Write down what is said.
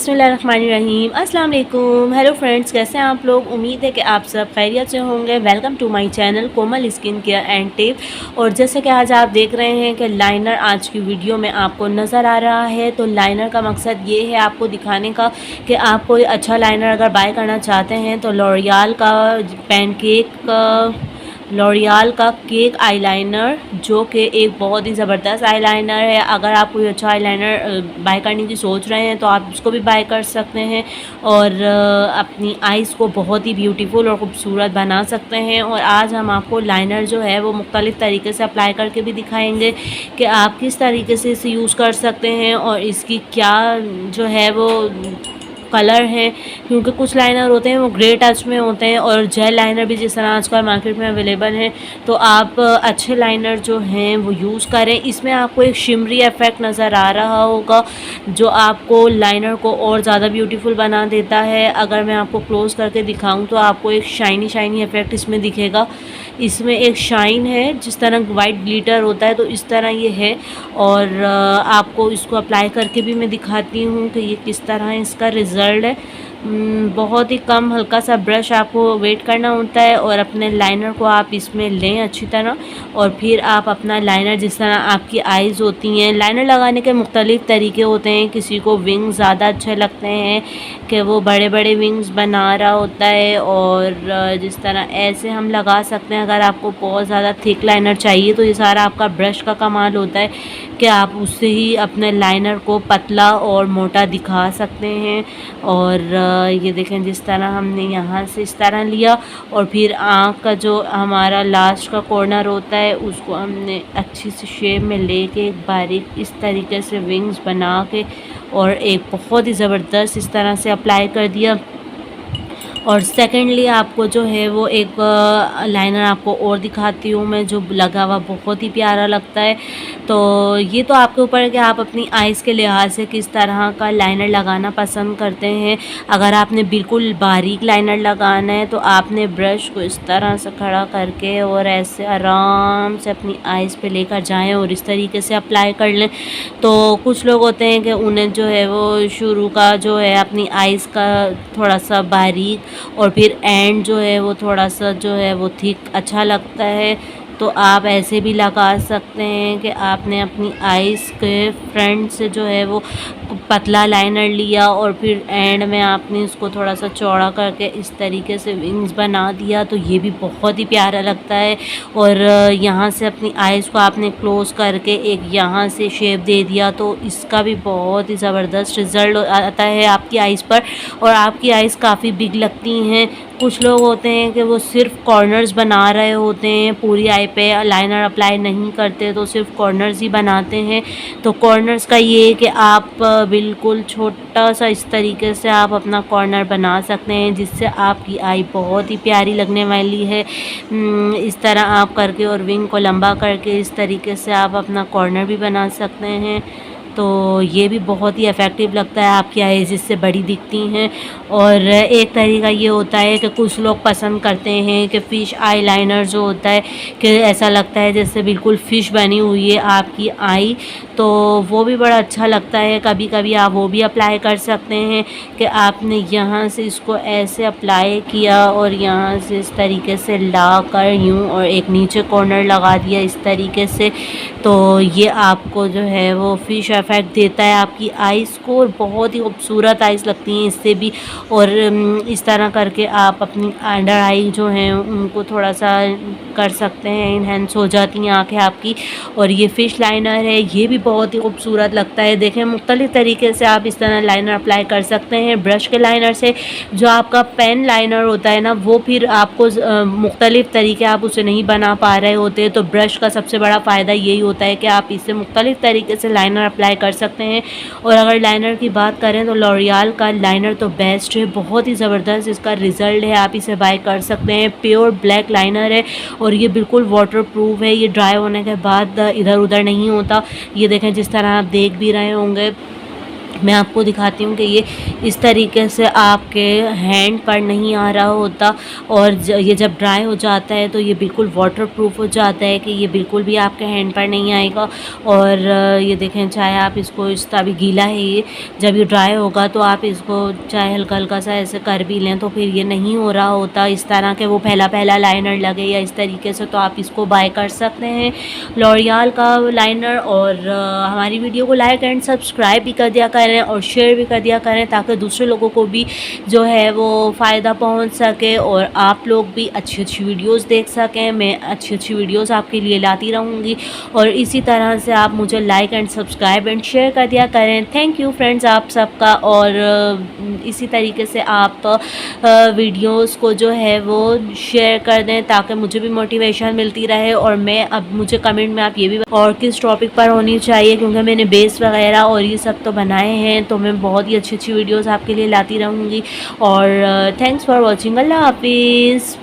बिस्मिल्लाहिर्रहमानिर्रहीम। अस्सलाम वालेकुम। हेलो फ्रेंड्स, कैसे हैं आप लोग? उम्मीद है कि आप सब खैरियत से होंगे। Welcome to my channel Komal skin care and tip. और जैसे कि आज आप देख रहे हैं कि लाइनर आज की वीडियो में आपको नज़र आ रहा है, तो लाइनर का मकसद ये है आपको दिखाने का कि आप कोई अच्छा लाइनर अगर बाय करना चाहते हैं तो लॉरियल का केक आईलाइनर, जो कि एक बहुत ही ज़बरदस्त आईलाइनर है। अगर आप कोई अच्छा आईलाइनर बाय करने की सोच रहे हैं तो आप इसको भी बाय कर सकते हैं और अपनी आइज़ को बहुत ही ब्यूटीफुल और ख़ूबसूरत बना सकते हैं। और आज हम आपको लाइनर जो है वो मुख्तलिफ़ तरीके से अप्लाई करके भी दिखाएंगे कि आप किस तरीके से इसे यूज़ कर सकते हैं और इसकी क्या जो है वो कलर हैं, क्योंकि कुछ लाइनर होते हैं वो ग्रे टच में होते हैं और जेल लाइनर भी जिस तरह आजकल मार्केट में अवेलेबल हैं। तो आप अच्छे लाइनर जो हैं वो यूज़ करें। इसमें आपको एक शिमरी इफ़ेक्ट नज़र आ रहा होगा जो आपको लाइनर को और ज़्यादा ब्यूटीफुल बना देता है। अगर मैं आपको क्लोज़ करके दिखाऊं तो आपको एक शाइनी शाइनी इफ़ेक्ट इसमें दिखेगा। इसमें एक शाइन है, जिस तरह वाइट ग्लिटर होता है तो इस तरह ये है। और आपको इसको अप्लाई करके भी मैं दिखाती हूँ कि ये किस तरह इसका रिज़ल्ट है। बहुत ही कम हल्का सा ब्रश आपको वेट करना होता है और अपने लाइनर को आप इसमें लें अच्छी तरह, और फिर आप अपना लाइनर, जिस तरह आपकी आइज़ होती हैं, लाइनर लगाने के मुख्तलिफ़ तरीके होते हैं। किसी को विंग्स ज़्यादा अच्छे लगते हैं कि वो बड़े बड़े विंग्स बना रहा होता है, और जिस तरह ऐसे हम लगा सकते हैं। अगर आपको बहुत ज़्यादा थिक लाइनर चाहिए तो ये सारा आपका ब्रश का कमाल होता है कि आप उससे ही अपने लाइनर को पतला और मोटा दिखा सकते हैं। और ये देखें, जिस तरह हमने यहाँ से इस तरह लिया और फिर आँख का जो हमारा लास्ट का कॉर्नर होता है उसको हमने अच्छी सी शेप में लेके एक बारीक इस तरीके से विंग्स बना के और एक बहुत ही ज़बरदस्त इस तरह से अप्लाई कर दिया। और सेकेंडली आपको जो है वो एक लाइनर आपको और दिखाती हूँ मैं, जो लगा हुआ बहुत ही प्यारा लगता है। तो ये तो आपके ऊपर है कि आप अपनी आइज़ के लिहाज से किस तरह का लाइनर लगाना पसंद करते हैं। अगर आपने बिल्कुल बारीक लाइनर लगाना है तो आपने ब्रश को इस तरह से खड़ा करके और ऐसे आराम से अपनी आइज़ पे लेकर जाएं और इस तरीके से अप्लाई कर लें। तो कुछ लोग होते हैं कि उन्हें जो है वो शुरू का जो है अपनी आइज़ का थोड़ा सा बारीक और फिर एंड जो है वो थोड़ा सा जो है वो थिक अच्छा लगता है। तो आप ऐसे भी लगा सकते हैं कि आपने अपनी आइज़ के फ्रंट से जो है वो पतला लाइनर लिया और फिर एंड में आपने इसको थोड़ा सा चौड़ा करके इस तरीके से विंग्स बना दिया, तो ये भी बहुत ही प्यारा लगता है। और यहाँ से अपनी आइज़ को आपने क्लोज़ करके एक यहाँ से शेप दे दिया, तो इसका भी बहुत ही ज़बरदस्त रिज़ल्ट आता है आपकी आइज़ पर, और आपकी आइज़ काफ़ी बिग लगती हैं। कुछ लोग होते हैं कि वो सिर्फ कॉर्नर्स बना रहे होते हैं, पूरी आई पे लाइनर अप्लाई नहीं करते, तो सिर्फ कॉर्नर्स ही बनाते हैं। तो कॉर्नर्स का ये है कि आप बिल्कुल छोटा सा इस तरीके से आप अपना कॉर्नर बना सकते हैं, जिससे आपकी आई बहुत ही प्यारी लगने वाली है। इस तरह आप करके और विंग को लंबा करके इस तरीके से आप अपना कॉर्नर भी बना सकते हैं। तो ये भी बहुत ही इफ़ेक्टिव लगता है, आपकी आइज़ इससे बड़ी दिखती हैं। और एक तरीका ये होता है कि कुछ लोग पसंद करते हैं कि फ़िश आई लाइनर जो होता है कि ऐसा लगता है जैसे बिल्कुल फ़िश बनी हुई है आपकी आई, तो वो भी बड़ा अच्छा लगता है। कभी कभी आप वो भी अप्लाई कर सकते हैं कि आपने यहाँ से इसको ऐसे अप्लाई किया और यहाँ से इस तरीके से ला कर यूँ और एक नीचे कॉर्नर लगा दिया इस तरीके से। तो ये आपको जो है वो फ़िश इफ़ेक्ट देता है आपकी आइज़ को, और बहुत ही खूबसूरत आइज़ लगती हैं इससे भी। और इस तरह करके आप अपनी अंडर आई जो हैं उनको थोड़ा सा कर सकते हैं, इन्हेंस हो जाती हैं आँखें आपकी। और ये फ़िश लाइनर है, ये भी बहुत ही खूबसूरत लगता है। देखें, मुख्तलिफ़ तरीके से आप इस तरह लाइनर अप्लाई कर सकते हैं। ब्रश के लाइनर से जो आपका पेन लाइनर होता है ना, वो फिर आपको मुख्तलिफ़ तरीके आप उसे नहीं बना पा रहे होते, तो ब्रश का सबसे बड़ा फ़ायदा यही होता है कि आप इससे मुख्तलिफ़ तरीके से लाइनर अप्लाई कर सकते हैं। और अगर लाइनर की बात करें तो लॉरियल का लाइनर तो बेस्ट है, बहुत ही ज़बरदस्त इसका रिज़ल्ट है, आप इसे बाय कर सकते हैं। प्योर ब्लैक लाइनर है और ये बिल्कुल वाटर प्रूफ है, ये ड्राई होने के बाद इधर उधर नहीं होता। ये देखें, जिस तरह आप देख भी रहे होंगे मैं आपको दिखाती हूँ कि ये इस तरीके से आपके हैंड पर नहीं आ रहा होता, और ये जब ड्राई हो जाता है तो ये बिल्कुल वाटरप्रूफ हो जाता है कि ये बिल्कुल भी आपके हैंड पर नहीं आएगा। और ये देखें, चाहे आप इसको इस अभी गीला है ये, जब ये ड्राई होगा तो आप इसको चाहे हल्का हल्का सा ऐसे कर भी लें तो फिर ये नहीं हो रहा होता इस तरह के वो पहला पहला लाइनर लगे या इस तरीके से, तो आप इसको बाय कर सकते हैं लॉरियल का लाइनर। और हमारी वीडियो को लाइक एंड सब्सक्राइब भी कर दिया करें और शेयर भी कर दिया करें, ताकि दूसरे लोगों को भी जो है वो फ़ायदा पहुंच सके और आप लोग भी अच्छी अच्छी वीडियोस देख सकें। मैं अच्छी अच्छी वीडियोस आपके लिए लाती रहूँगी, और इसी तरह से आप मुझे like and subscribe and share कर दिया करें। थैंक यू फ्रेंड्स आप सबका। और इसी तरीके से आप वीडियोस को जो है वो शेयर कर दें, ताकि मुझे भी मोटिवेशन मिलती रहे। और मैं अब मुझे कमेंट में आप ये भी और किस टॉपिक पर होनी चाहिए, क्योंकि मैंने बेस वगैरह और ये सब तो बनाए हैं, तो मैं बहुत ही अच्छी अच्छी वीडियोस आपके लिए लाती रहूँगी। और थैंक्स फॉर वॉचिंग। अल्लाह हाफिज़।